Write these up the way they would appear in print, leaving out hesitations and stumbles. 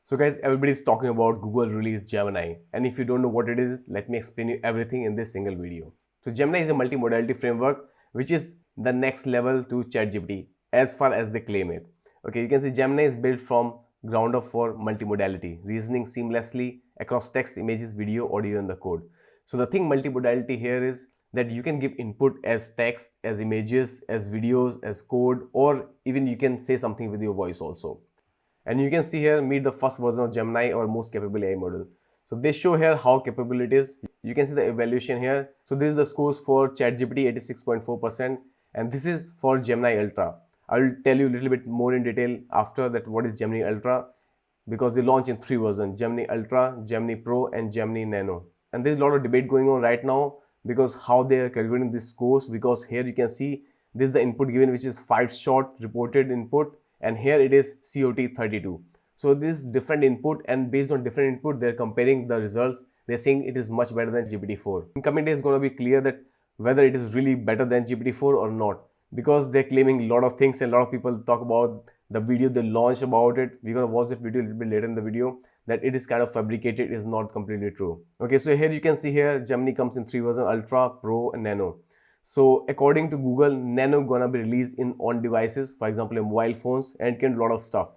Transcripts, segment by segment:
So guys, everybody's talking about Google released Gemini, and if you don't know what it is, let me explain you everything in this single video. So Gemini is a multimodality framework which is the next level to ChatGPT as far as they claim it. Okay, you can see Gemini is built from ground up for multimodality, reasoning seamlessly across text, images, video, audio and the code. So the thing multimodality here is that you can give input as text, as images, as videos, as code, or even you can say something with your voice also. And you can see here, meet the first version of Gemini or most capable AI model. So they show here how capable it is. You can see the evaluation here. So this is the scores for ChatGPT 86.4% and this is for Gemini Ultra. I will tell you a little bit more in detail after that what is Gemini Ultra, because they launch in three versions: Gemini Ultra, Gemini Pro and Gemini Nano. And there's a lot of debate going on right now because how they are calculating this scores, because here you can see this is the input given, which is 5 shot reported input, and here it is COT32. So this different input, and based on different input they're comparing the results. They're saying it is much better than GPT-4. In coming days, it's going to be clear that whether it is really better than GPT-4 or not, because they're claiming a lot of things and a lot of people talk about the video they launched about it. We're going to watch that video a little bit later in the video, that it is kind of fabricated, is not completely true. Okay, so here you can see here Gemini comes in three versions: Ultra, Pro and Nano. So according to Google, Nano gonna be released in on devices, for example in mobile phones, and can do a lot of stuff.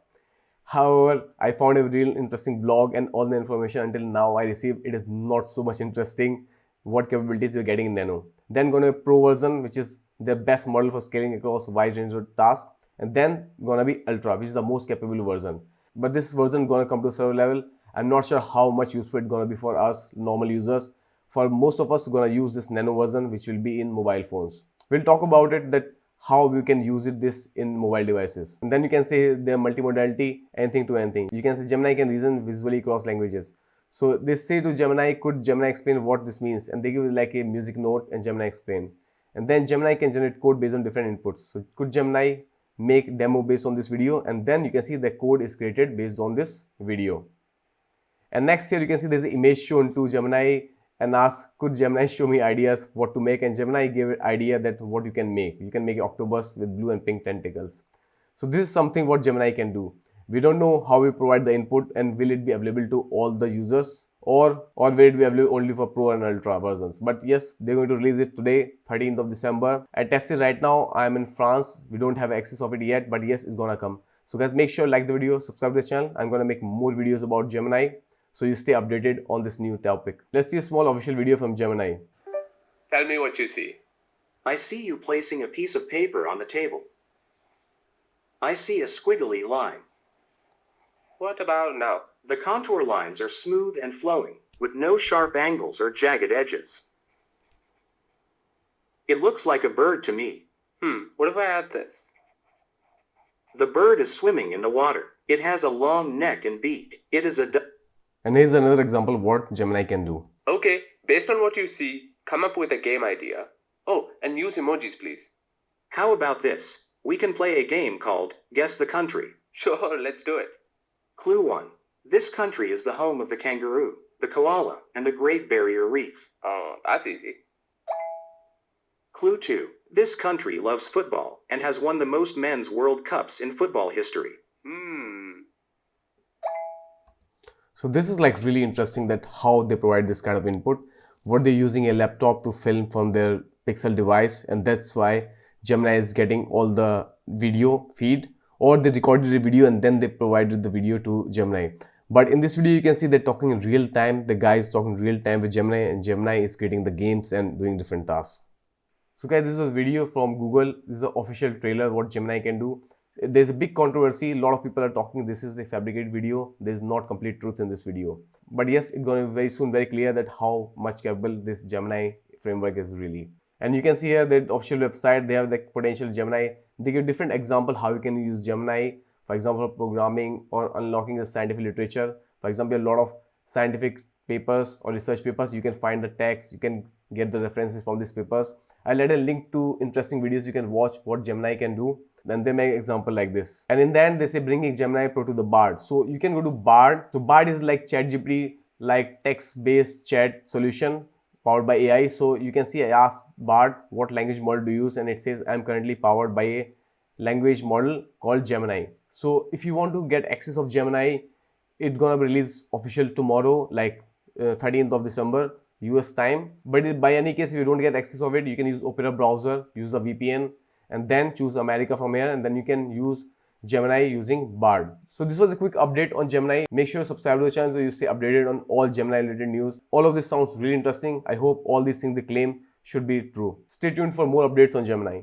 However, I found a real interesting blog and all the information until now I received, it is not so much interesting what capabilities you're getting in Nano. Then gonna be Pro version, which is the best model for scaling across wide range of tasks, and then gonna be Ultra, which is the most capable version. But this version gonna come to server level. I'm not sure how much useful it's gonna be for us normal users. For most of us, we're gonna use this Nano version, which will be in mobile phones. We'll talk about it, that how we can use this in mobile devices. And then you can say their multimodality, anything to anything. You can say Gemini can reason visually across languages. So they say to Gemini, could Gemini explain what this means? And they give it like a music note and Gemini explain. And then Gemini can generate code based on different inputs. So could Gemini make demo based on this video? And then you can see the code is created based on this video. And next here you can see there's an image shown to Gemini and ask, could Gemini show me ideas what to make? And Gemini gave an idea that what you can make. You can make an octopus with blue and pink tentacles. So this is something what Gemini can do. We don't know how we provide the input and will it be available to all the users, or will it be available only for Pro and Ultra versions. But yes, they're going to release it today, 13th of December. I tested right now. I'm in France. We don't have access of it yet, but yes, it's gonna come. So guys, make sure like the video, subscribe to the channel. I'm gonna make more videos about Gemini, so you stay updated on this new topic. Let's see a small official video from Gemini. Tell me what you see. I see you placing a piece of paper on the table. I see a squiggly line. What about now? The contour lines are smooth and flowing, with no sharp angles or jagged edges. It looks like a bird to me. What if I add this? The bird is swimming in the water. It has a long neck and beak. It is a And here's another example of what Gemini can do. Okay, based on what you see, come up with a game idea. Oh, and use emojis, please. How about this? We can play a game called Guess the Country. Sure, let's do it. Clue 1. This country is the home of the kangaroo, the koala, and the Great Barrier Reef. Oh, that's easy. Clue 2. This country loves football and has won the most men's World Cups in football history. So this is like really interesting, that how they provide this kind of input. What they're using a laptop to film from their Pixel device, and that's why Gemini is getting all the video feed, or they recorded a video and then they provided the video to Gemini. But in this video you can see they're talking in real time. The guy is talking real time with Gemini, and Gemini is creating the games and doing different tasks. So guys, this was a video from Google. This is the official trailer what Gemini can do. There's a big controversy. A lot of people are talking this is a fabricated video. There's not complete truth in this video. But yes, it's going to be very soon very clear that how much capable this Gemini framework is really. And you can see here that official website, they have the potential Gemini. They give different example how you can use Gemini, for example, for programming or unlocking the scientific literature. For example, a lot of scientific papers or research papers, you can find the text, you can get the references from these papers. I'll add a link to interesting videos you can watch what Gemini can do. Then they make example like this. And in the end, they say bringing Gemini Pro to the Bard. So you can go to Bard. So Bard is like ChatGPT, like text-based chat solution powered by AI. So you can see I asked Bard what language model do you use, and it says I'm currently powered by a language model called Gemini. So if you want to get access of Gemini, It's gonna be released official tomorrow, like 13th of December US time. But by any case, if you don't get access of it, you can use Opera browser, use the VPN, and then choose America from here, and then you can use Gemini using Bard. So this was a quick update on Gemini. Make sure you subscribe to the channel so you stay updated on all Gemini related news. All of this sounds really interesting. I hope all these things they claim should be true. Stay tuned for more updates on Gemini.